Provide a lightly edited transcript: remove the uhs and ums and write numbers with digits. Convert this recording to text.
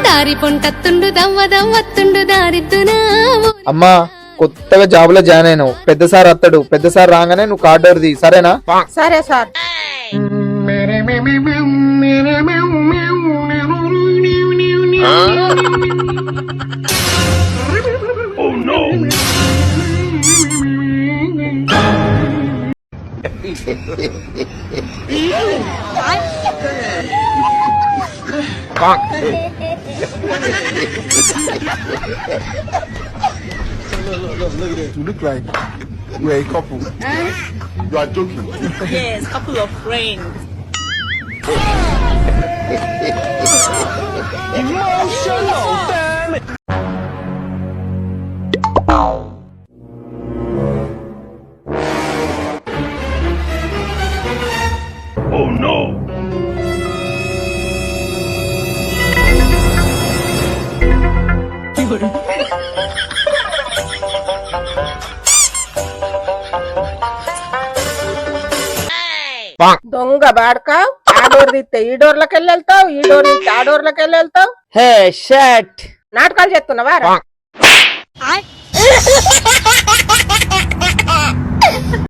దారి పొంటత్తుండు దవ్వ దవ్వత్తుండు దారిద్దునా అమ్మా కొత్తగా జాబ్ లో జాయిన్ అయినావు, పెద్ద సార్ వస్తాడు, పెద్ద సార్ రాగానే నువ్వు కార్డు ఎవరిది సరేనా? సరే sir. You look like you're a couple. You are joking. Yes, couple of friends. Emotional, damn it. Oh no. దొంగ బాడక ఆ డోర్ తీస్తే ఈ డోర్లకి వెళ్ళి వెళ్తావు, ఈ డోర్ తీస్తే ఆ డోర్లకి వెళ్ళి వెళ్తావు. హే షట్ నాటకాలు చేస్తున్నావా?